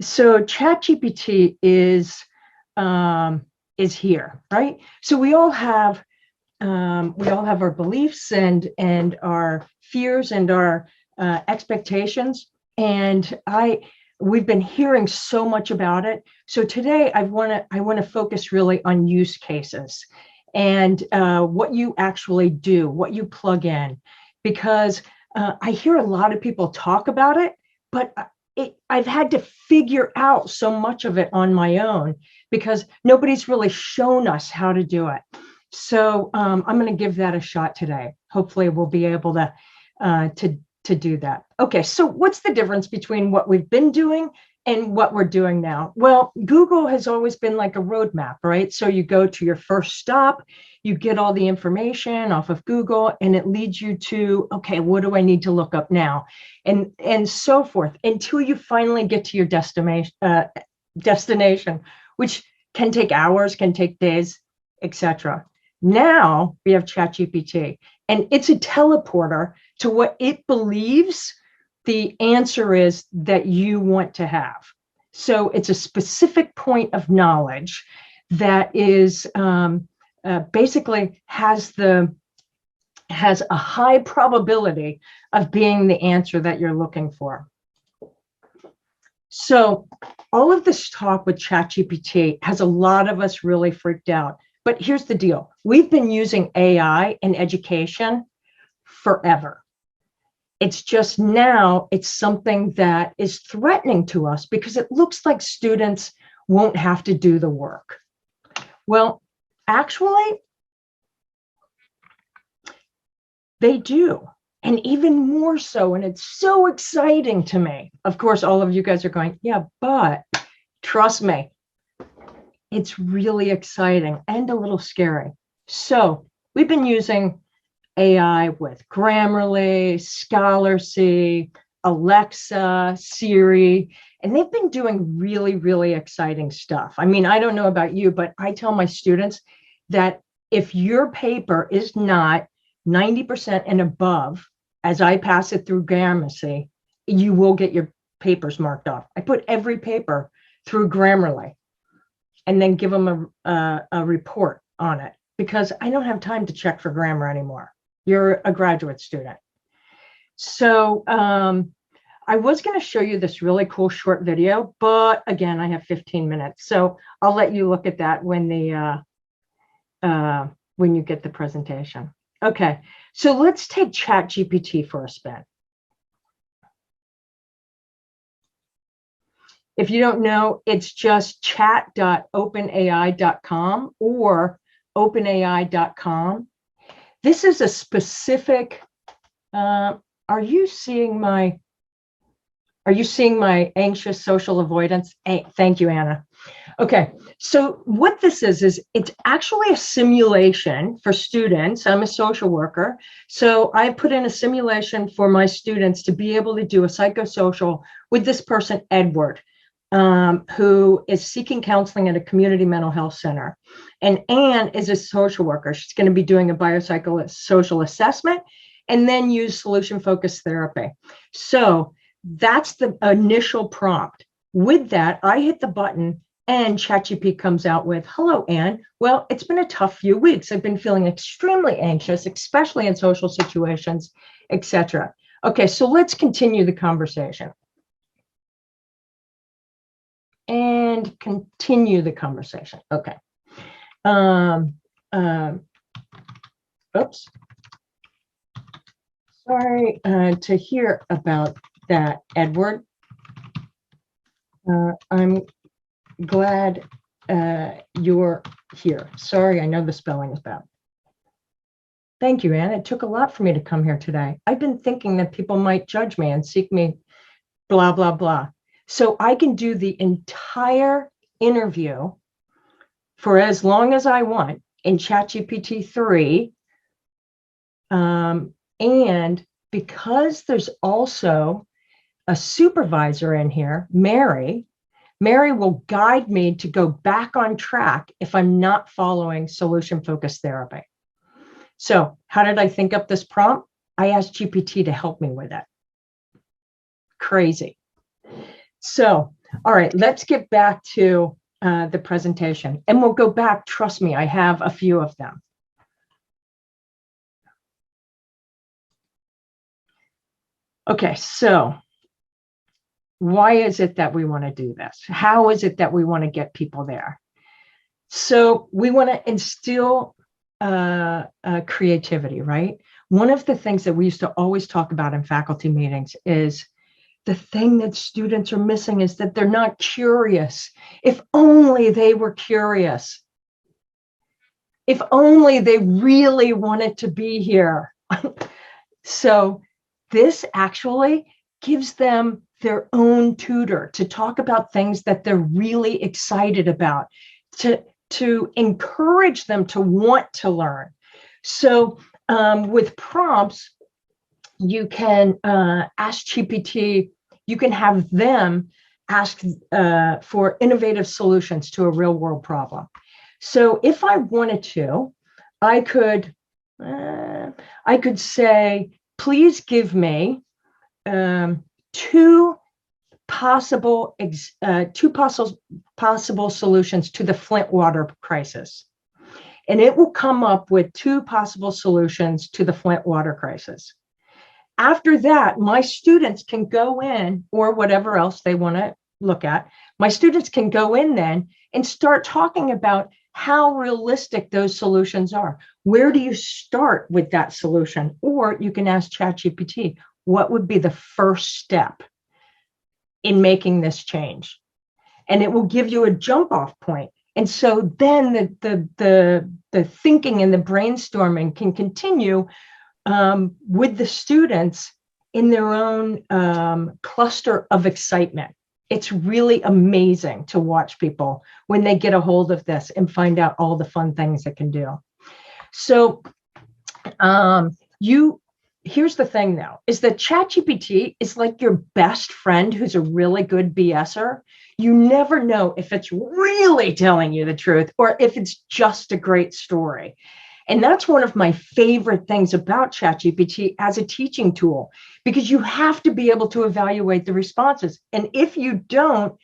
So ChatGPT is here, right? So we all have our beliefs and our fears and our expectations. And we've been hearing so much about it. So today I want to focus really on use cases and what you actually do, what you plug in, because I hear a lot of people talk about it, but I've had to figure out so much of it on my own because nobody's really shown us how to do it. So I'm going to give that a shot today. Hopefully we'll be able to do that. Okay, so what's the difference between what we've been doing and what we're doing now? Well, Google has always been like a roadmap, right? So you go to your first stop, you get all the information off of Google, and it leads you to, okay, what do I need to look up now? And so forth until you finally get to your destination, which can take hours, can take days, etc. Now we have ChatGPT, and it's a teleporter to what it believes the answer is that you want to have. So it's a specific point of knowledge that is basically has a high probability of being the answer that you're looking for. So all of this talk with ChatGPT has a lot of us really freaked out. But here's the deal. We've been using AI in education forever. It's just now it's something that is threatening to us because it looks like students won't have to do the work. Well, actually, they do. And even more so, and it's so exciting to me. Of course, all of you guys are going, yeah, but trust me, it's really exciting and a little scary. So we've been using AI with Grammarly, Scholarly, Alexa, Siri, and they've been doing really, really exciting stuff. I mean, I don't know about you, but I tell my students that if your paper is not 90% and above, as I pass it through Grammarly, you will get your papers marked off. I put every paper through Grammarly and then give them a report on it because I don't have time to check for grammar anymore. You're a graduate student. So I was going to show you this really cool short video, but again, I have 15 minutes. So I'll let you look at that when you get the presentation. Okay, so let's take ChatGPT for a spin. If you don't know, it's just chat.openai.com or openai.com. This is a specific, are you seeing my anxious social avoidance? Hey, thank you, Anna. Okay, so what this is it's actually a simulation for students. I'm a social worker, so I put in a simulation for my students to be able to do a psychosocial with this person, Edward, who is seeking counseling at a community mental health center. And Anne is a social worker. She's going to be doing a biopsychosocial assessment and then use solution-focused therapy. So that's the initial prompt. With that, I hit the button and ChatGPT comes out with, hello, Anne. Well, it's been a tough few weeks. I've been feeling extremely anxious, especially in social situations, etc. Okay, so let's continue the conversation. And continue the conversation. Okay. Oops. Sorry to hear about that, Edward. I'm glad you're here. Sorry, I know the spelling is bad. Thank you, Anne. It took a lot for me to come here today. I've been thinking that people might judge me and seek me, blah, blah, blah. So I can do the entire interview for as long as I want in ChatGPT 3. And because there's also a supervisor in here, Mary will guide me to go back on track if I'm not following solution-focused therapy. So how did I think up this prompt? I asked GPT to help me with it. Crazy. So, all right, let's get back to the presentation, and we'll go back. Trust me, I have a few of them. Okay, so why is it that we want to do this? How is it that we want to get people there? So we want to instill creativity, right? One of the things that we used to always talk about in faculty meetings is the thing that students are missing is that they're not curious. If only they were curious. If only they really wanted to be here. So this actually gives them their own tutor to talk about things that they're really excited about, to encourage them to want to learn. So with prompts, you can ask GPT, you can have them ask for innovative solutions to a real world problem. So if I wanted to, I could say, please give me two possible solutions to the Flint water crisis. And it will come up with two possible solutions to the Flint water crisis. After that, my students can go in, or whatever else they want to look at, my students can go in then and start talking about how realistic those solutions are. Where do you start with that solution? Or you can ask ChatGPT, what would be the first step in making this change? And it will give you a jump off point. And so then the thinking and the brainstorming can continue with the students in their own cluster of excitement. It's really amazing to watch people when they get a hold of this and find out all the fun things it can do. So here's the thing though, is that ChatGPT is like your best friend who's a really good BSer. You never know if it's really telling you the truth or if it's just a great story. And that's one of my favorite things about ChatGPT as a teaching tool, because you have to be able to evaluate the responses. And if you don't,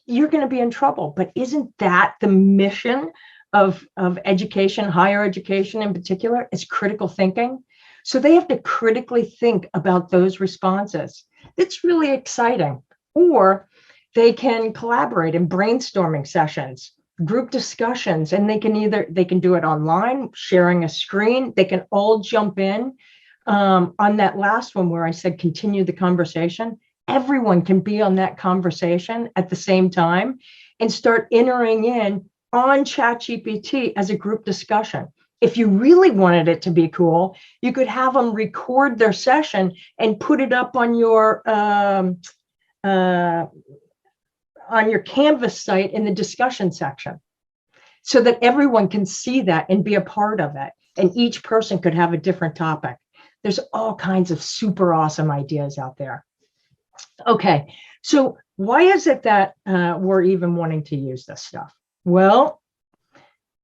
you're going to be in trouble. But isn't that the mission of education, higher education in particular, is critical thinking? So they have to critically think about those responses. It's really exciting. Or they can collaborate in brainstorming sessions, group discussions, and they can do it online, sharing a screen. They can all jump in. On that last one where I said continue the conversation, everyone can be on that conversation at the same time and start entering in on ChatGPT as a group discussion. If you really wanted it to be cool, you could have them record their session and put it up on your Canvas site in the discussion section, so that everyone can see that and be a part of it. And each person could have a different topic. There's all kinds of super awesome ideas out there. Okay, so why is it that we're even wanting to use this stuff? Well,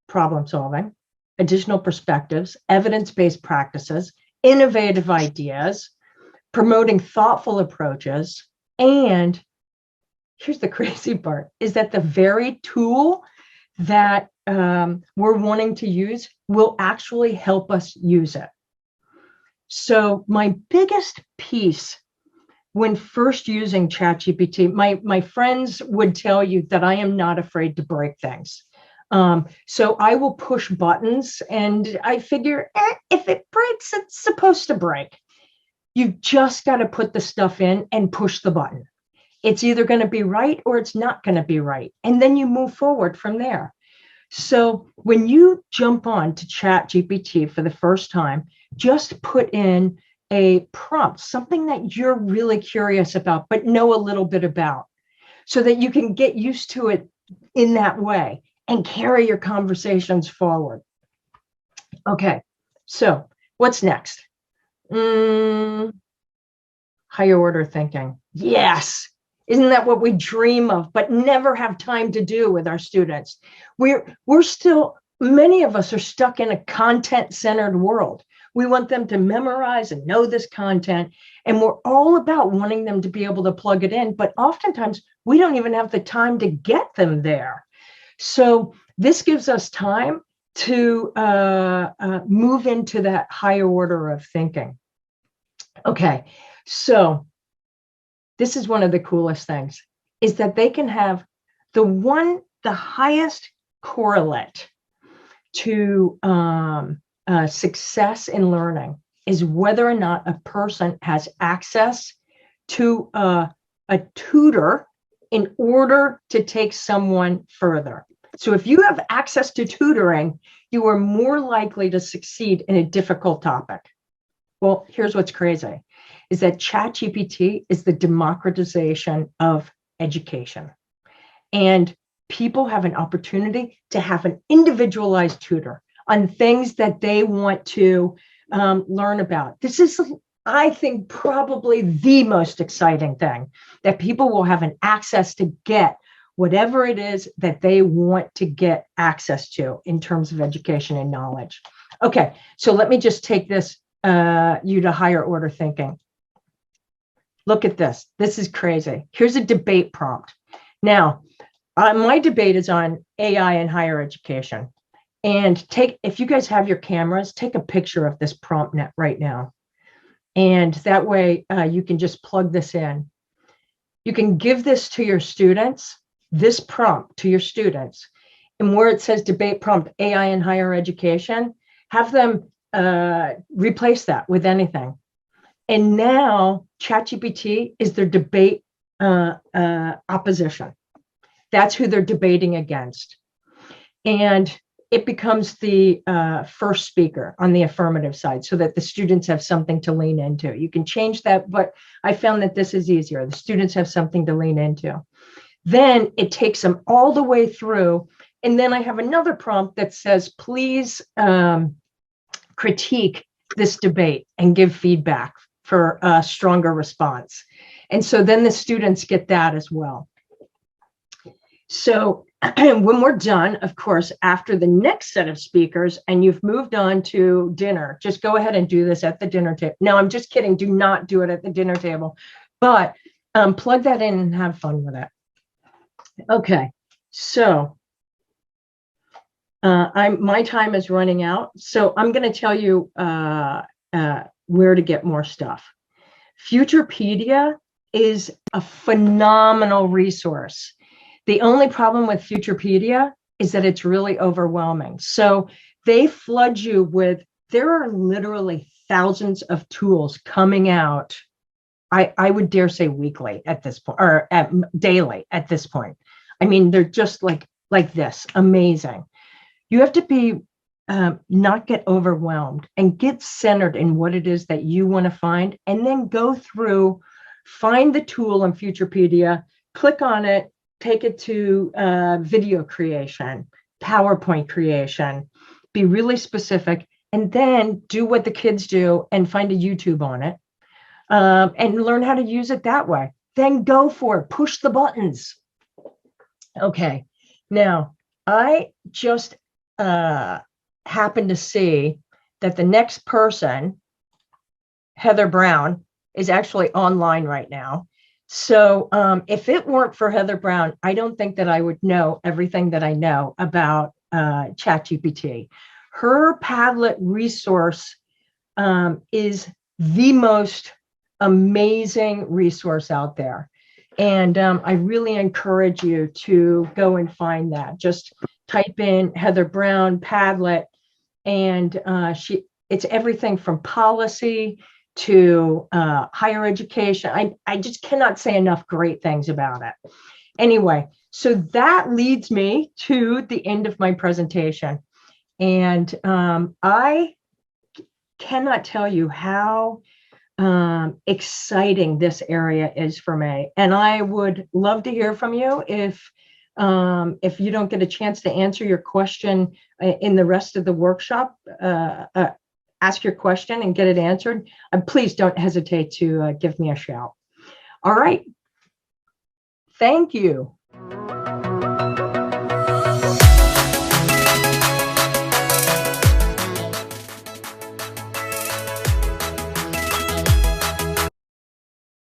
problem solving, additional perspectives, evidence-based practices, innovative ideas, promoting thoughtful approaches, and here's the crazy part, is that the very tool that we're wanting to use will actually help us use it. So my biggest piece when first using ChatGPT, my friends would tell you that I am not afraid to break things. So I will push buttons and I figure, if it breaks, it's supposed to break. You've just got to put the stuff in and push the button. It's either going to be right or it's not going to be right. And then you move forward from there. So when you jump on to ChatGPT for the first time, just put in a prompt, something that you're really curious about, but know a little bit about, so that you can get used to it in that way and carry your conversations forward. Okay, so what's next? Higher order thinking. Yes. Isn't that what we dream of, but never have time to do with our students? We're still, many of us are stuck in a content-centered world. We want them to memorize and know this content. And we're all about wanting them to be able to plug it in. But oftentimes, we don't even have the time to get them there. So this gives us time to move into that higher order of thinking. Okay, so this is one of the coolest things, is that they can have the highest correlate to success in learning is whether or not a person has access to a tutor in order to take someone further. So if you have access to tutoring, you are more likely to succeed in a difficult topic. Well, here's what's crazy, is that ChatGPT is the democratization of education. And people have an opportunity to have an individualized tutor on things that they want to learn about. This is, I think, probably the most exciting thing, that people will have an access to get whatever it is that they want to get access to in terms of education and knowledge. Okay, so let me just take this you to higher order thinking. Look at this. This is crazy. Here's a debate prompt. Now, my debate is on AI in higher education. And if you guys have your cameras, take a picture of this prompt net right now. And that way you can just plug this in. You can give this to your students, this prompt to your students. And where it says debate prompt AI in higher education, have them replace that with anything. And now ChatGPT is their debate opposition. That's who they're debating against. And it becomes the first speaker on the affirmative side so that the students have something to lean into. You can change that, but I found that this is easier. The students have something to lean into. Then it takes them all the way through. And then I have another prompt that says, please critique this debate and give feedback for a stronger response. And so then the students get that as well. So when we're done, of course, after the next set of speakers and you've moved on to dinner, just go ahead and do this at the dinner table. No, I'm just kidding. Do not do it at the dinner table, but plug that in and have fun with it. Okay, so my time is running out. So I'm going to tell you where to get more stuff. Futurepedia is a phenomenal resource. The only problem with Futurepedia is that it's really overwhelming. So they flood you with, there are literally thousands of tools coming out. I would dare say weekly at this point, or daily at this point. I mean, they're just like this, amazing. You have to be not get overwhelmed and get centered in what it is that you want to find, and then go through, find the tool in Futurepedia, click on it, take it to video creation, PowerPoint creation, be really specific, and then do what the kids do and find a YouTube on it and learn how to use it that way. Then go for it, push the buttons. Okay, now I just happened to see that the next person, Heather Brown, is actually online right now. So if it weren't for Heather Brown, I don't think that I would know everything that I know about ChatGPT. Her Padlet resource is the most amazing resource out there. And I really encourage you to go and find that. Just type in Heather Brown Padlet, and it's everything from policy to higher education. I just cannot say enough great things about it. Anyway, so that leads me to the end of my presentation. And I cannot tell you how exciting this area is for me. And I would love to hear from you if you don't get a chance to answer your question in the rest of the workshop. Ask your question and get it answered, and please don't hesitate to give me a shout. All right. Thank you.